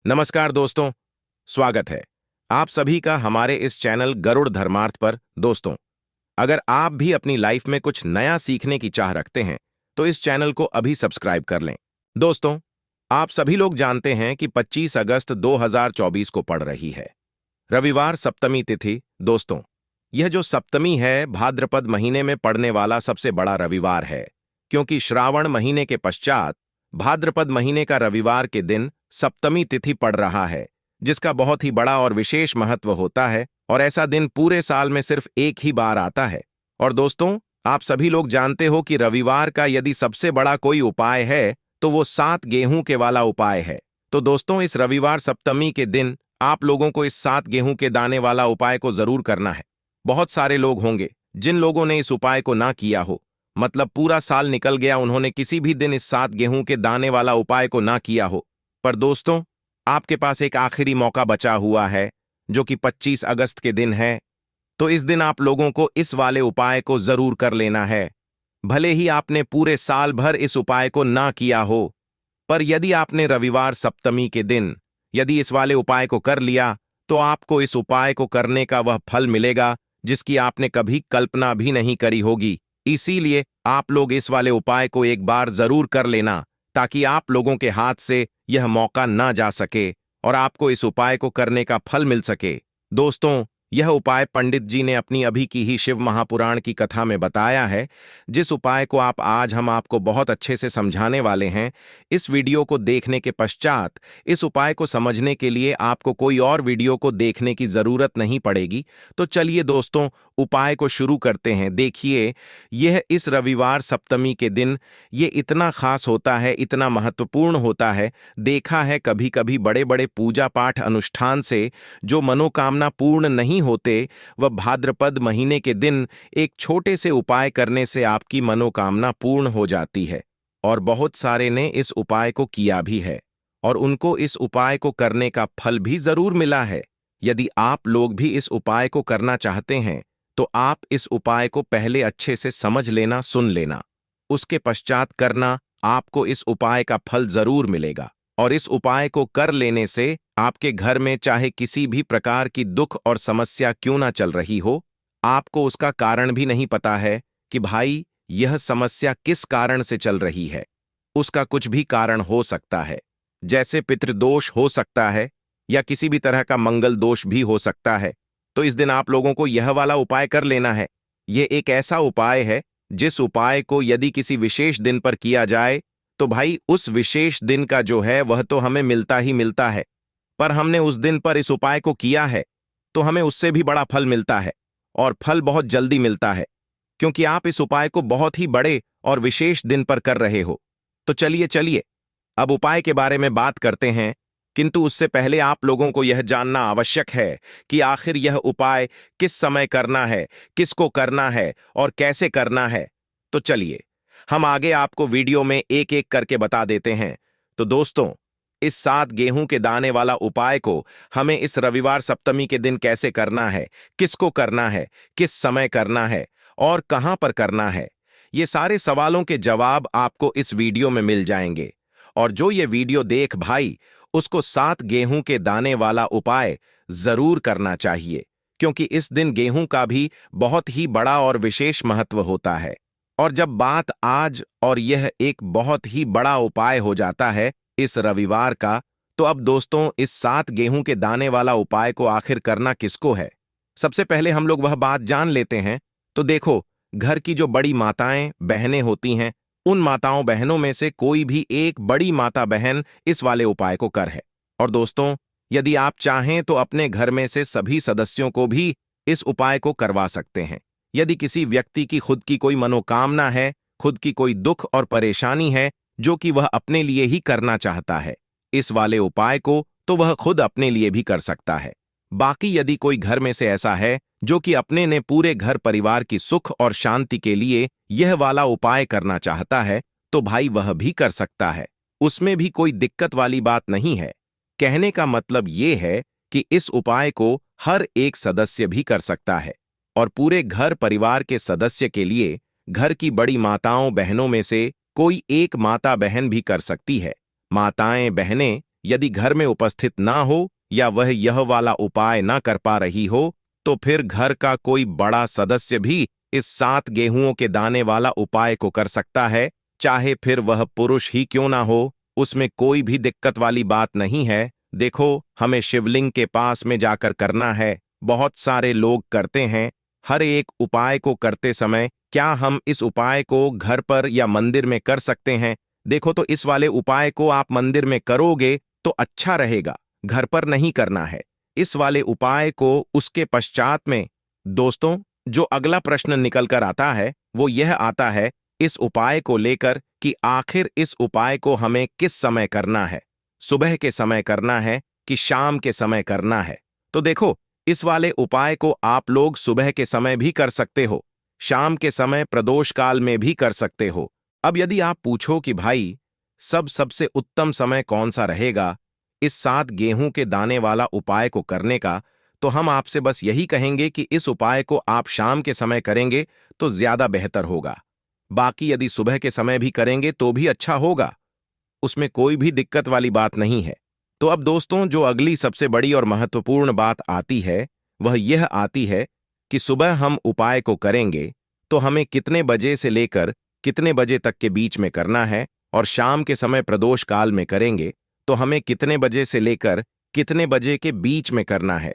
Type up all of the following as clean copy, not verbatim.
नमस्कार दोस्तों, स्वागत है आप सभी का हमारे इस चैनल गरुड़ धर्मार्थ पर। दोस्तों, अगर आप भी अपनी लाइफ में कुछ नया सीखने की चाह रखते हैं तो इस चैनल को अभी सब्सक्राइब कर लें। दोस्तों, आप सभी लोग जानते हैं कि 25 अगस्त 2024 को पड़ रही है रविवार सप्तमी तिथि। दोस्तों, यह जो सप्तमी है भाद्रपद महीने में पड़ने वाला सबसे बड़ा रविवार है, क्योंकि श्रावण महीने के पश्चात भाद्रपद महीने का रविवार के दिन सप्तमी तिथि पड़ रहा है, जिसका बहुत ही बड़ा और विशेष महत्व होता है। और ऐसा दिन पूरे साल में सिर्फ एक ही बार आता है। और दोस्तों, आप सभी लोग जानते हो कि रविवार का यदि सबसे बड़ा कोई उपाय है तो वो 7 गेहूं के वाला उपाय है। तो दोस्तों, इस रविवार सप्तमी के दिन आप लोगों को इस 7 गेहूं के दाने वाला उपाय को जरूर करना है। बहुत सारे लोग होंगे जिन लोगों ने इस उपाय को ना किया हो, मतलब पूरा साल निकल गया, उन्होंने किसी भी दिन इस 7 गेहूं के दाने वाला उपाय को ना किया हो। पर दोस्तों, आपके पास एक आखिरी मौका बचा हुआ है, जो कि 25 अगस्त के दिन है। तो इस दिन आप लोगों को इस वाले उपाय को जरूर कर लेना है। भले ही आपने पूरे साल भर इस उपाय को ना किया हो, पर यदि आपने रविवार सप्तमी के दिन यदि इस वाले उपाय को कर लिया तो आपको इस उपाय को करने का वह फल मिलेगा जिसकी आपने कभी कल्पना भी नहीं करी होगी। इसीलिए आप लोग इस वाले उपाय को एक बार जरूर कर लेना, ताकि आप लोगों के हाथ से यह मौका ना जा सके और आपको इस उपाय को करने का फल मिल सके। दोस्तों, यह उपाय पंडित जी ने अपनी अभी की ही शिव महापुराण की कथा में बताया है, जिस उपाय को आज हम आपको बहुत अच्छे से समझाने वाले हैं। इस वीडियो को देखने के पश्चात इस उपाय को समझने के लिए आपको कोई और वीडियो को देखने की जरूरत नहीं पड़ेगी। तो चलिए दोस्तों, उपाय को शुरू करते हैं। देखिए, यह इस रविवार सप्तमी के दिन ये इतना खास होता है, इतना महत्वपूर्ण होता है। देखा है कभी कभी बड़े बड़े पूजा पाठ अनुष्ठान से जो मनोकामना पूर्ण नहीं होते, वह भाद्रपद महीने के दिन एक छोटे से उपाय करने से आपकी मनोकामना पूर्ण हो जाती है। और बहुत सारे ने इस उपाय को किया भी है और उनको इस उपाय को करने का फल भी जरूर मिला है। यदि आप लोग भी इस उपाय को करना चाहते हैं तो आप इस उपाय को पहले अच्छे से समझ लेना, सुन लेना, उसके पश्चात करना। आपको इस उपाय का फल जरूर मिलेगा। और इस उपाय को कर लेने से आपके घर में चाहे किसी भी प्रकार की दुख और समस्या क्यों ना चल रही हो, आपको उसका कारण भी नहीं पता है कि भाई यह समस्या किस कारण से चल रही है। उसका कुछ भी कारण हो सकता है, जैसे पितृदोष हो सकता है या किसी भी तरह का मंगल दोष भी हो सकता है। तो इस दिन आप लोगों को यह वाला उपाय कर लेना है। यह एक ऐसा उपाय है जिस उपाय को यदि किसी विशेष दिन पर किया जाए तो भाई उस विशेष दिन का जो है वह तो हमें मिलता ही मिलता है, पर हमने उस दिन पर इस उपाय को किया है तो हमें उससे भी बड़ा फल मिलता है। और फल बहुत जल्दी मिलता है, क्योंकि आप इस उपाय को बहुत ही बड़े और विशेष दिन पर कर रहे हो। तो चलिए चलिए अब उपाय के बारे में बात करते हैं, किंतु उससे पहले आप लोगों को यह जानना आवश्यक है कि आखिर यह उपाय किस समय करना है, किसको करना है और कैसे करना है। तो चलिए हम आगे आपको वीडियो में एक एक करके बता देते हैं। तो दोस्तों, इस 7 गेहूं के दाने वाला उपाय को हमें इस रविवार सप्तमी के दिन कैसे करना है, किसको करना है, किस समय करना है और कहां पर करना है, ये सारे सवालों के जवाब आपको इस वीडियो में मिल जाएंगे। और जो ये वीडियो देख भाई, उसको 7 गेहूं के दाने वाला उपाय जरूर करना चाहिए, क्योंकि इस दिन गेहूं का भी बहुत ही बड़ा और विशेष महत्व होता है। और जब बात आज और यह एक बहुत ही बड़ा उपाय हो जाता है इस रविवार का, तो अब दोस्तों, इस 7 गेहूं के दाने वाला उपाय को आखिर करना किसको है, सबसे पहले हम लोग वह बात जान लेते हैं। तो देखो, घर की जो बड़ी माताएं बहनें होती हैं, उन माताओं बहनों में से कोई भी एक बड़ी माता बहन इस वाले उपाय को कर है। और दोस्तों, यदि आप चाहें तो अपने घर में से सभी सदस्यों को भी इस उपाय को करवा सकते हैं। यदि किसी व्यक्ति की खुद की कोई मनोकामना है, खुद की कोई दुख और परेशानी है जो कि वह अपने लिए ही करना चाहता है इस वाले उपाय को, तो वह खुद अपने लिए भी कर सकता है। बाकी यदि कोई घर में से ऐसा है जो कि अपने ने पूरे घर परिवार की सुख और शांति के लिए यह वाला उपाय करना चाहता है, तो भाई वह भी कर सकता है। उसमें भी कोई दिक्कत वाली बात नहीं है। कहने का मतलब ये है कि इस उपाय को हर एक सदस्य भी कर सकता है और पूरे घर परिवार के सदस्य के लिए घर की बड़ी माताओं बहनों में से कोई एक माता बहन भी कर सकती है। माताएं बहनें यदि घर में उपस्थित ना हो या वह यह वाला उपाय ना कर पा रही हो, तो फिर घर का कोई बड़ा सदस्य भी इस 7 गेहूंों के दाने वाला उपाय को कर सकता है, चाहे फिर वह पुरुष ही क्यों ना हो। उसमें कोई भी दिक्कत वाली बात नहीं है। देखो, हमें शिवलिंग के पास में जाकर करना है। बहुत सारे लोग करते हैं। हर एक उपाय को करते समय क्या हम इस उपाय को घर पर या मंदिर में कर सकते हैं? देखो, तो इस वाले उपाय को आप मंदिर में करोगे तो अच्छा रहेगा, घर पर नहीं करना है। इस वाले उपाय को उसके पश्चात में दोस्तों, जो अगला प्रश्न निकल कर आता है वो यह आता है इस उपाय को लेकर कि आखिर इस उपाय को हमें किस समय करना है, सुबह के समय करना है कि शाम के समय करना है। तो देखो, इस वाले उपाय को आप लोग सुबह के समय भी कर सकते हो, शाम के समय प्रदोष काल में भी कर सकते हो। अब यदि आप पूछो कि भाई सबसे उत्तम समय कौन सा रहेगा इस 7 गेहूं के दाने वाला उपाय को करने का, तो हम आपसे बस यही कहेंगे कि इस उपाय को आप शाम के समय करेंगे तो ज्यादा बेहतर होगा। बाकी यदि सुबह के समय भी करेंगे तो भी अच्छा होगा, उसमें कोई भी दिक्कत वाली बात नहीं है। तो अब दोस्तों, जो अगली सबसे बड़ी और महत्वपूर्ण बात आती है वह यह आती है कि सुबह हम उपाय को करेंगे तो हमें कितने बजे से लेकर कितने बजे तक के बीच में करना है, और शाम के समय प्रदोष काल में करेंगे तो हमें कितने बजे से लेकर कितने बजे के बीच में करना है।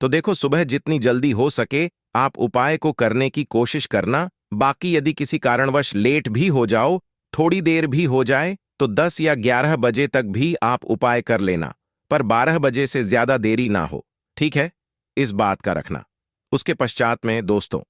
तो देखो, सुबह जितनी जल्दी हो सके आप उपाय को करने की कोशिश करना। बाकी यदि किसी कारणवश लेट भी हो जाओ, थोड़ी देर भी हो जाए, तो 10 या 11 बजे तक भी आप उपाय कर लेना, पर 12 बजे से ज्यादा देरी ना हो, ठीक है? इस बात का रखना। उसके पश्चात में दोस्तों,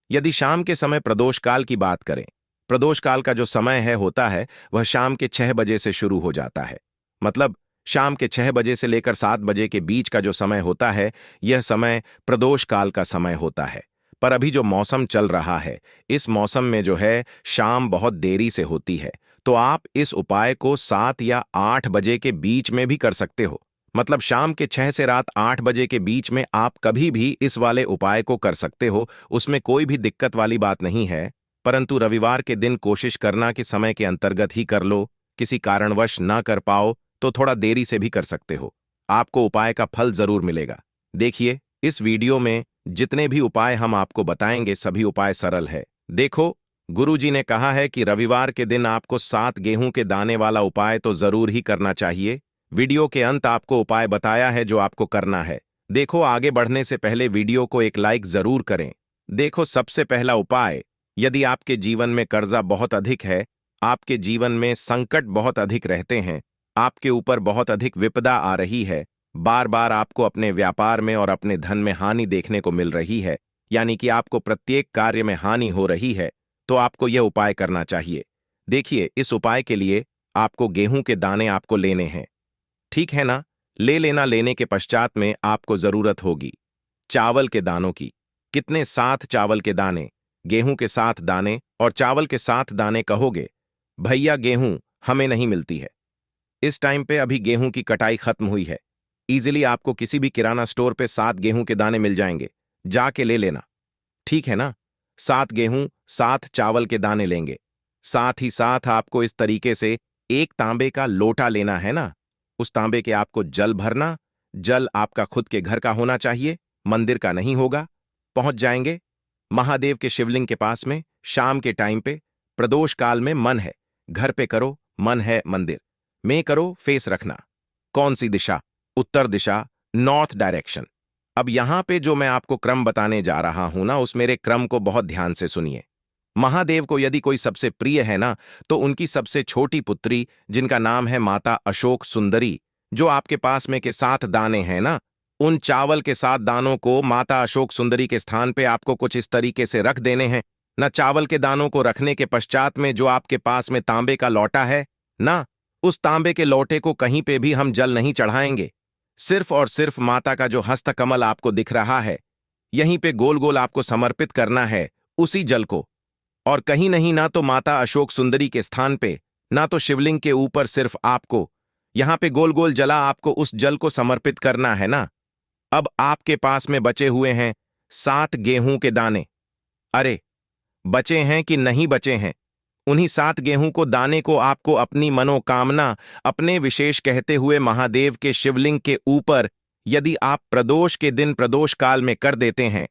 यदि शाम के समय प्रदोष काल की बात करें, प्रदोष काल का जो समय होता है वह शाम के 6 बजे से शुरू हो जाता है। मतलब शाम के 6 बजे से लेकर 7 बजे के बीच का जो समय होता है, यह समय प्रदोष काल का समय होता है। पर अभी जो मौसम चल रहा है, इस मौसम में जो है शाम बहुत देरी से होती है, तो आप इस उपाय को 7 या 8 बजे के बीच में भी कर सकते हो। मतलब शाम के 6 से रात 8 बजे के बीच में आप कभी भी इस वाले उपाय को कर सकते हो, उसमें कोई भी दिक्कत वाली बात नहीं है। परंतु रविवार के दिन कोशिश करना कि समय के अंतर्गत ही कर लो। किसी कारणवश ना कर पाओ तो थोड़ा देरी से भी कर सकते हो, आपको उपाय का फल जरूर मिलेगा। देखिए, इस वीडियो में जितने भी उपाय हम आपको बताएंगे सभी उपाय सरल है। देखो, गुरुजी ने कहा है कि रविवार के दिन आपको 7 गेहूं के दाने वाला उपाय तो जरूर ही करना चाहिए। वीडियो के अंत आपको उपाय बताया है जो आपको करना है। देखो, आगे बढ़ने से पहले वीडियो को एक लाइक जरूर करें। देखो, सबसे पहला उपाय, यदि आपके जीवन में कर्जा बहुत अधिक है, आपके जीवन में संकट बहुत अधिक रहते हैं, आपके ऊपर बहुत अधिक विपदा आ रही है, बार बार आपको अपने व्यापार में और अपने धन में हानि देखने को मिल रही है, यानी कि आपको प्रत्येक कार्य में हानि हो रही है, तो आपको यह उपाय करना चाहिए। देखिए, इस उपाय के लिए आपको गेहूं के दाने आपको लेने हैं, ठीक है ना? ले लेना। लेने के पश्चात में आपको जरूरत होगी चावल के दानों की। कितने? 7 चावल के दाने। गेहूं के 7 दाने और चावल के 7 दाने कहोगे भैया गेहूं हमें नहीं मिलती है इस टाइम पे, अभी गेहूं की कटाई खत्म हुई है। इजीली आपको किसी भी किराना स्टोर पे 7 गेहूं के दाने मिल जाएंगे, जाके ले लेना, ठीक है ना? 7 गेहूं 7 चावल के दाने लेंगे। साथ ही साथ आपको इस तरीके से एक तांबे का लोटा लेना है ना, उस तांबे के आपको जल भरना। जल आपका खुद के घर का होना चाहिए, मंदिर का नहीं होगा। पहुंच जाएंगे महादेव के शिवलिंग के पास में शाम के टाइम पे। प्रदोष काल में मन है घर पे करो, मन है मंदिर में करो। फेस रखना कौन सी दिशा? उत्तर दिशा, नॉर्थ डायरेक्शन। अब यहां पे जो मैं आपको क्रम बताने जा रहा हूं ना, उस मेरे क्रम को बहुत ध्यान से सुनिए। महादेव को यदि कोई सबसे प्रिय है ना, तो उनकी सबसे छोटी पुत्री जिनका नाम है माता अशोक सुंदरी, जो आपके पास में के 7 दाने हैं ना, उन चावल के 7 दानों को माता अशोक सुंदरी के स्थान पे आपको कुछ इस तरीके से रख देने हैं ना। चावल के दानों को रखने के पश्चात में जो आपके पास में तांबे का लौटा है ना, उस तांबे के लोटे को कहीं पे भी हम जल नहीं चढ़ाएंगे। सिर्फ और सिर्फ माता का जो हस्तकमल आपको दिख रहा है, यहीं पे गोल गोल आपको समर्पित करना है उसी जल को। और कहीं नहीं, ना तो माता अशोक सुंदरी के स्थान पे, ना तो शिवलिंग के ऊपर, सिर्फ आपको यहां पे गोल गोल जला आपको उस जल को समर्पित करना है ना। अब आपके पास में बचे हुए हैं 7 गेहूं के दाने। अरे, बचे हैं कि नहीं बचे हैं? उन्हीं 7 गेहूं को दाने को आपको अपनी मनोकामना अपने विशेष कहते हुए महादेव के शिवलिंग के ऊपर यदि आप प्रदोष के दिन प्रदोष काल में कर देते हैं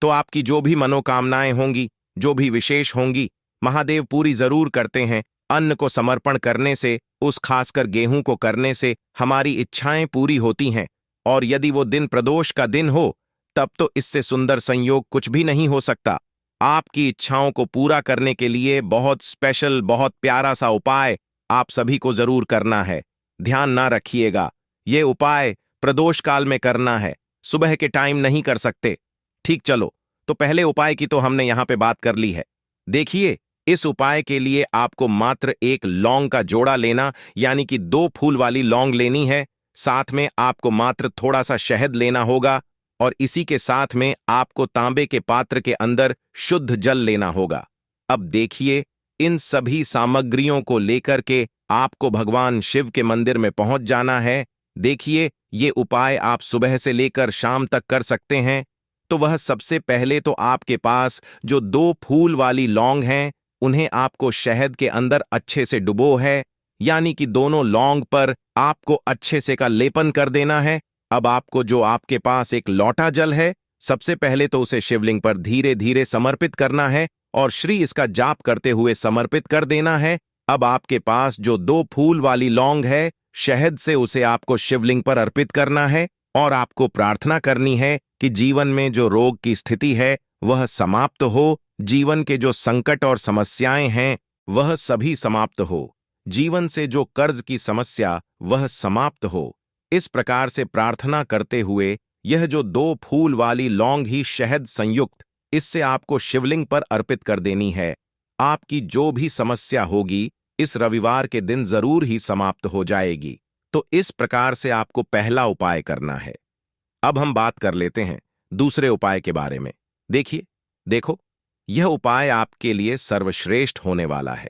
तो आपकी जो भी मनोकामनाएं होंगी, जो भी विशेष होंगी, महादेव पूरी जरूर करते हैं। अन्न को समर्पण करने से, उस खासकर गेहूं को करने से हमारी इच्छाएं पूरी होती हैं। और यदि वो दिन प्रदोष का दिन हो तब तो इससे सुंदर संयोग कुछ भी नहीं हो सकता। आपकी इच्छाओं को पूरा करने के लिए बहुत स्पेशल, बहुत प्यारा सा उपाय आप सभी को जरूर करना है। ध्यान ना रखिएगा, ये उपाय प्रदोष काल में करना है, सुबह के टाइम नहीं कर सकते। ठीक, चलो तो पहले उपाय की तो हमने यहां पे बात कर ली है। देखिए, इस उपाय के लिए आपको मात्र एक लौंग का जोड़ा लेना, यानी कि 2 फूल वाली लौंग लेनी है। साथ में आपको मात्र थोड़ा सा शहद लेना होगा और इसी के साथ में आपको तांबे के पात्र के अंदर शुद्ध जल लेना होगा। अब देखिए, इन सभी सामग्रियों को लेकर के आपको भगवान शिव के मंदिर में पहुंच जाना है। देखिए, ये उपाय आप सुबह से लेकर शाम तक कर सकते हैं। तो वह सबसे पहले तो आपके पास जो 2 फूल वाली लौंग हैं, उन्हें आपको शहद के अंदर अच्छे से डुबो है, यानी कि दोनों लौंग पर आपको अच्छे से का लेपन कर देना है। अब आपको जो आपके पास एक लोटा जल है, सबसे पहले तो उसे शिवलिंग पर धीरे धीरे समर्पित करना है और श्री इसका जाप करते हुए समर्पित कर देना है। अब आपके पास जो 2 फूल वाली लौंग है, शहद से उसे आपको शिवलिंग पर अर्पित करना है और आपको प्रार्थना करनी है कि जीवन में जो रोग की स्थिति है वह समाप्त हो, जीवन के जो संकट और समस्याएं हैं वह सभी समाप्त हो, जीवन से जो कर्ज की समस्या वह समाप्त हो। इस प्रकार से प्रार्थना करते हुए यह जो 2 फूल वाली लौंग ही शहद संयुक्त, इससे आपको शिवलिंग पर अर्पित कर देनी है। आपकी जो भी समस्या होगी इस रविवार के दिन जरूर ही समाप्त हो जाएगी। तो इस प्रकार से आपको पहला उपाय करना है। अब हम बात कर लेते हैं दूसरे उपाय के बारे में। देखो, यह उपाय आपके लिए सर्वश्रेष्ठ होने वाला है।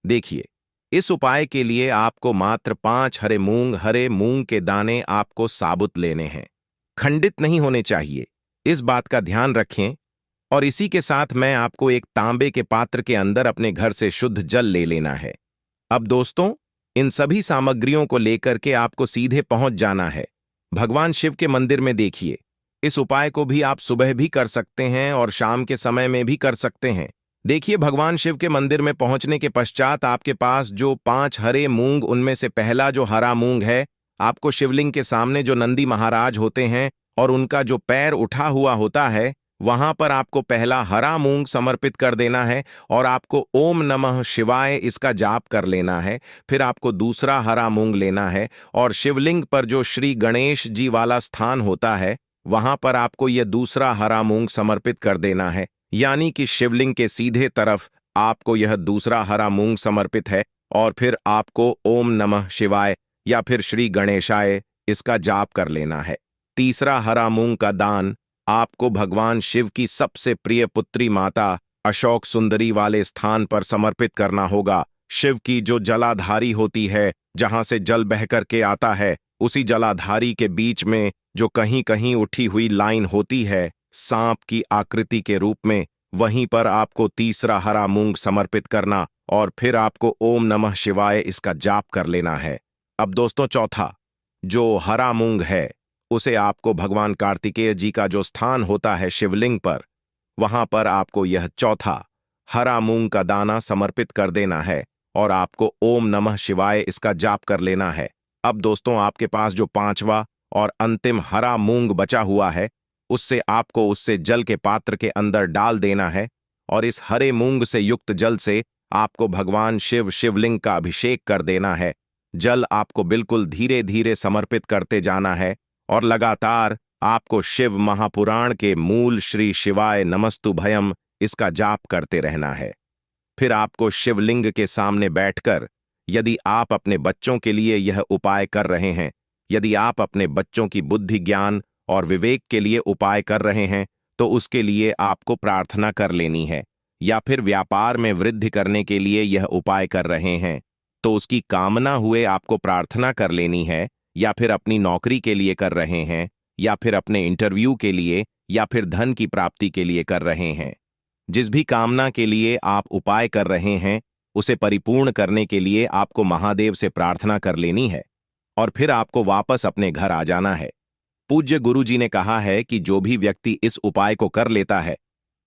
देखिए, इस उपाय के लिए आपको मात्र 5 हरे मूंग के दाने आपको साबुत लेने हैं, खंडित नहीं होने चाहिए, इस बात का ध्यान रखें। और इसी के साथ मैं आपको एक तांबे के पात्र के अंदर अपने घर से शुद्ध जल ले लेना है। अब दोस्तों, इन सभी सामग्रियों को लेकर के आपको सीधे पहुंच जाना है भगवान शिव के मंदिर में। देखिए, इस उपाय को भी आप सुबह भी कर सकते हैं और शाम के समय में भी कर सकते हैं। देखिए, भगवान शिव के मंदिर में पहुंचने के पश्चात आपके पास जो 5 हरे मूंग, उनमें से पहला जो हरा मूंग है, आपको शिवलिंग के सामने जो नंदी महाराज होते हैं और उनका जो पैर उठा हुआ होता है, वहां पर आपको पहला हरा मूंग समर्पित कर देना है और आपको ओम नमः शिवाय इसका जाप कर लेना है। फिर आपको दूसरा हरा मूंग लेना है और शिवलिंग पर जो श्री गणेश जी वाला स्थान होता है, वहां पर आपको यह दूसरा हरा मूंग समर्पित कर देना है, यानी कि शिवलिंग के सीधे तरफ आपको यह दूसरा हरा मूंग समर्पित है। और फिर आपको ओम नमः शिवाय या फिर श्री गणेशाय इसका जाप कर लेना है। तीसरा हरा मूंग का दान आपको भगवान शिव की सबसे प्रिय पुत्री माता अशोक सुंदरी वाले स्थान पर समर्पित करना होगा। शिव की जो जलाधारी होती है, जहां से जल बह करके आता है, उसी जलाधारी के बीच में जो कहीं कहीं उठी हुई लाइन होती है सांप की आकृति के रूप में, वहीं पर आपको तीसरा हरा मूंग समर्पित करना और फिर आपको ओम नमः शिवाय इसका जाप कर लेना है। अब दोस्तों, चौथा जो हरा मूंग है, उसे आपको भगवान कार्तिकेय जी का जो स्थान होता है शिवलिंग पर, वहां पर आपको यह चौथा हरा मूंग का दाना समर्पित कर देना है और आपको ओम नमः शिवाय इसका जाप कर लेना है। अब दोस्तों, आपके पास जो 5वां और अंतिम हरा मूंग बचा हुआ है, उससे जल के पात्र के अंदर डाल देना है और इस हरे मूंग से युक्त जल से आपको भगवान शिवलिंग का अभिषेक कर देना है। जल आपको बिल्कुल धीरे धीरे समर्पित करते जाना है और लगातार आपको शिव महापुराण के मूल श्री शिवाय नमस्तु भयम इसका जाप करते रहना है। फिर आपको शिवलिंग के सामने बैठकर, यदि आप अपने बच्चों के लिए यह उपाय कर रहे हैं, यदि आप अपने बच्चों की बुद्धि, ज्ञान और विवेक के लिए उपाय कर रहे हैं, तो उसके लिए आपको प्रार्थना कर लेनी है। या फिर व्यापार में वृद्धि करने के लिए यह उपाय कर रहे हैं, तो उसकी कामना हुए आपको प्रार्थना कर लेनी है। या फिर अपनी नौकरी के लिए कर रहे हैं, या फिर अपने इंटरव्यू के लिए, या फिर धन की प्राप्ति के लिए कर रहे हैं, जिस भी कामना के लिए आप उपाय कर रहे हैं, उसे परिपूर्ण करने के लिए आपको महादेव से प्रार्थना कर लेनी है और फिर आपको वापस अपने घर आ जाना है। पूज्य गुरु जी ने कहा है कि जो भी व्यक्ति इस उपाय को कर लेता है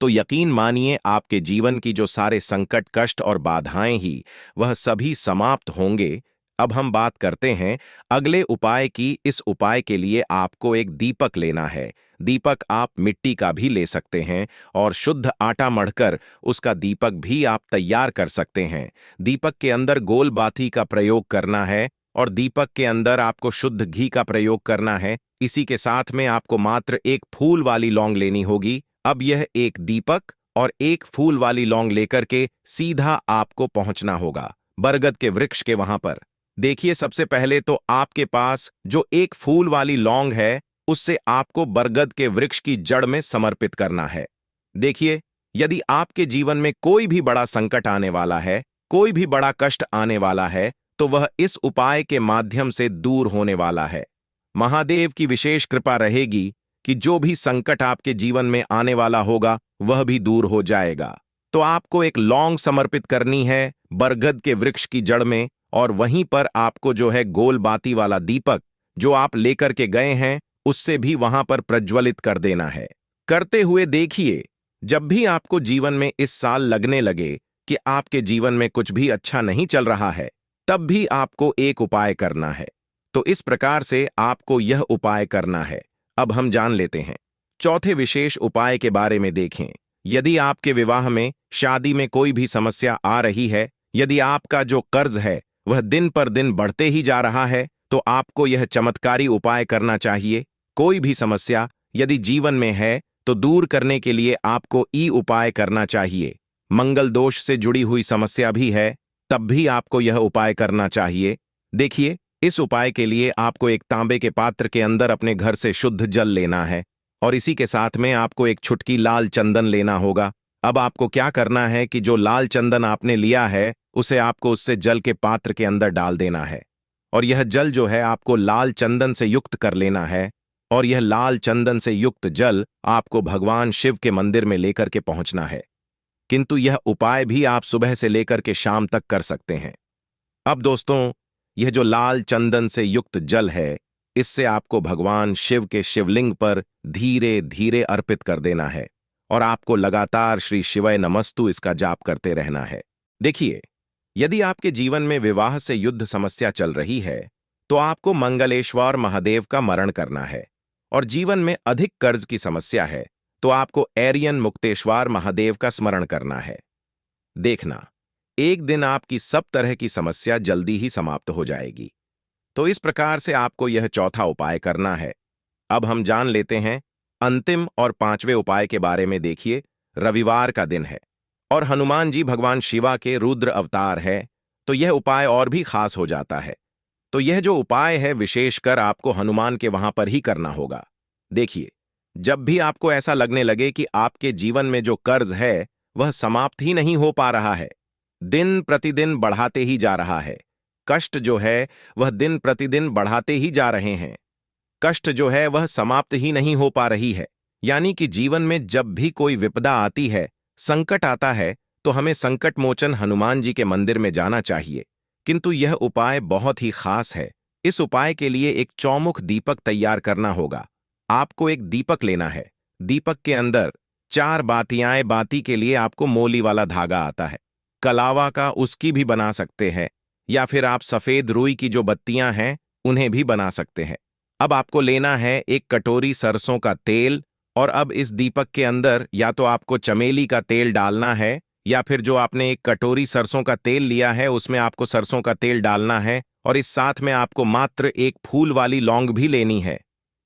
तो यकीन मानिए आपके जीवन की जो सारे संकट, कष्ट और बाधाएं ही वह सभी समाप्त होंगे। अब हम बात करते हैं अगले उपाय की। इस उपाय के लिए आपको एक दीपक लेना है। दीपक आप मिट्टी का भी ले सकते हैं और शुद्ध आटा मढ़कर उसका दीपक भी आप तैयार कर सकते हैं। दीपक के अंदर गोल बाती का प्रयोग करना है और दीपक के अंदर आपको शुद्ध घी का प्रयोग करना है। इसी के साथ में आपको मात्र एक फूल वाली लौंग लेनी होगी। अब यह एक दीपक और एक फूल वाली लौंग लेकर के सीधा आपको पहुंचना होगा बरगद के वृक्ष के वहां पर। देखिए, सबसे पहले तो आपके पास जो एक फूल वाली लौंग है उससे आपको बरगद के वृक्ष की जड़ में समर्पित करना है। देखिए, यदि आपके जीवन में कोई भी बड़ा संकट आने वाला है, कोई भी बड़ा कष्ट आने वाला है, तो वह इस उपाय के माध्यम से दूर होने वाला है। महादेव की विशेष कृपा रहेगी कि जो भी संकट आपके जीवन में आने वाला होगा वह भी दूर हो जाएगा। तो आपको एक लौंग समर्पित करनी है बरगद के वृक्ष की जड़ में और वहीं पर आपको जो है गोल बाती वाला दीपक जो आप लेकर के गए हैं उससे भी वहां पर प्रज्वलित कर देना है। करते हुए देखिए, जब भी आपको जीवन में इस साल लगने लगे कि आपके जीवन में कुछ भी अच्छा नहीं चल रहा है, तब भी आपको एक उपाय करना है। तो इस प्रकार से आपको यह उपाय करना है। अब हम जान लेते हैं चौथे विशेष उपाय के बारे में। देखें, यदि आपके विवाह में, शादी में कोई भी समस्या आ रही है, यदि आपका जो कर्ज है वह दिन पर दिन बढ़ते ही जा रहा है, तो आपको यह चमत्कारी उपाय करना चाहिए। कोई भी समस्या यदि जीवन में है तो दूर करने के लिए आपको ई उपाय करना चाहिए। मंगल दोष से जुड़ी हुई समस्या भी है तब भी आपको यह उपाय करना चाहिए। देखिए, इस उपाय के लिए आपको एक तांबे के पात्र के अंदर अपने घर से शुद्ध जल लेना है और इसी के साथ में आपको एक छुटकी लाल चंदन लेना होगा। अब आपको क्या करना है कि जो लाल चंदन आपने लिया है उसे आपको उससे जल के पात्र के अंदर डाल देना है और यह जल जो है आपको लाल चंदन से युक्त कर लेना है और यह लाल चंदन से युक्त जल आपको भगवान शिव के मंदिर में लेकर के पहुंचना है। किंतु यह उपाय भी आप सुबह से लेकर के शाम तक कर सकते हैं। अब दोस्तों, यह जो लाल चंदन से युक्त जल है इससे आपको भगवान शिव के शिवलिंग पर धीरे धीरे अर्पित कर देना है और आपको लगातार श्री शिवाय नमस्तु इसका जाप करते रहना है। देखिए, यदि आपके जीवन में विवाह से युद्ध समस्या चल रही है तो आपको मंगलेश्वर महादेव का मरण करना है और जीवन में अधिक कर्ज की समस्या है तो आपको एरियन मुक्तेश्वर महादेव का स्मरण करना है। देखना, एक दिन आपकी सब तरह की समस्या जल्दी ही समाप्त हो जाएगी। तो इस प्रकार से आपको यह चौथा उपाय करना है। अब हम जान लेते हैं अंतिम और पांचवें उपाय के बारे में। देखिए, रविवार का दिन है और हनुमान जी भगवान शिवा के रुद्र अवतार है, तो यह उपाय और भी खास हो जाता है। तो यह जो उपाय है विशेषकर आपको हनुमान के वहां पर ही करना होगा। देखिए, जब भी आपको ऐसा लगने लगे कि आपके जीवन में जो कर्ज है वह समाप्त ही नहीं हो पा रहा है, दिन प्रतिदिन बढ़ाते ही जा रहा है, कष्ट जो है वह दिन प्रतिदिन बढ़ाते ही जा रहे हैं, कष्ट जो है वह समाप्त ही नहीं हो पा रही है, यानी कि जीवन में जब भी कोई विपदा आती है, संकट आता है, तो हमें संकट मोचन हनुमान जी के मंदिर में जाना चाहिए। किंतु यह उपाय बहुत ही खास है। इस उपाय के लिए एक चौमुख दीपक तैयार करना होगा। आपको एक दीपक लेना है। दीपक के अंदर 4 बातियां, बाती के लिए आपको मोली वाला धागा आता है, कलावा का उसकी भी बना सकते हैं या फिर आप सफेद रुई की जो बत्तियां हैं उन्हें भी बना सकते हैं। अब आपको लेना है एक कटोरी सरसों का तेल और अब इस दीपक के अंदर या तो आपको चमेली का तेल डालना है या फिर जो आपने एक कटोरी सरसों का तेल लिया है उसमें आपको सरसों का तेल डालना है और इस साथ में आपको मात्र एक फूल वाली लौंग भी लेनी है।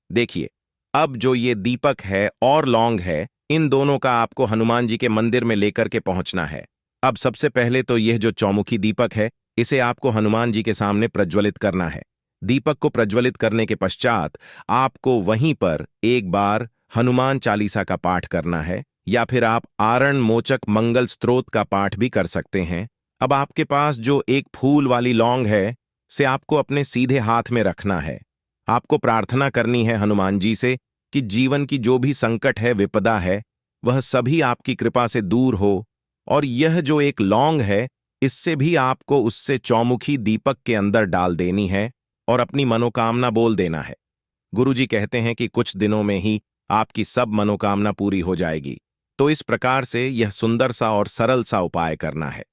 देखिए, अब जो ये दीपक है और लौंग है, इन दोनों का आपको हनुमान जी के मंदिर में लेकर के पहुंचना है। अब सबसे पहले तो यह जो चौमुखी दीपक है इसे आपको हनुमान जी के सामने प्रज्वलित करना है। दीपक को प्रज्वलित करने के पश्चात आपको वहीं पर एक बार हनुमान चालीसा का पाठ करना है या फिर आप आरण मोचक मंगल स्तोत्र का पाठ भी कर सकते हैं। अब आपके पास जो एक फूल वाली लौंग है से आपको अपने सीधे हाथ में रखना है। आपको प्रार्थना करनी है हनुमान जी से कि जीवन की जो भी संकट है, विपदा है, वह सभी आपकी कृपा से दूर हो और यह जो एक लौंग है इससे भी आपको उससे चौमुखी दीपक के अंदर डाल देनी है और अपनी मनोकामना बोल देना है। गुरुजी कहते हैं कि कुछ दिनों में ही आपकी सब मनोकामना पूरी हो जाएगी। तो इस प्रकार से यह सुंदर सा और सरल सा उपाय करना है।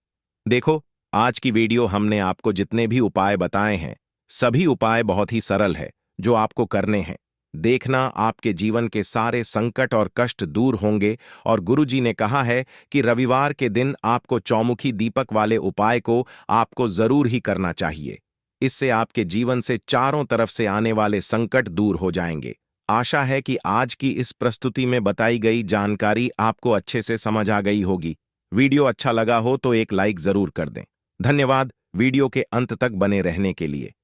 देखो, आज की वीडियो हमने आपको जितने भी उपाय बताए हैं, सभी उपाय बहुत ही सरल है जो आपको करने हैं। देखना, आपके जीवन के सारे संकट और कष्ट दूर होंगे। और गुरुजी ने कहा है कि रविवार के दिन आपको चौमुखी दीपक वाले उपाय को आपको जरूर ही करना चाहिए। इससे आपके जीवन से चारों तरफ से आने वाले संकट दूर हो जाएंगे। आशा है कि आज की इस प्रस्तुति में बताई गई जानकारी आपको अच्छे से समझ आ गई होगी। वीडियो अच्छा लगा हो तो एक लाइक जरूर कर दें। धन्यवाद वीडियो के अंत तक बने रहने के लिए।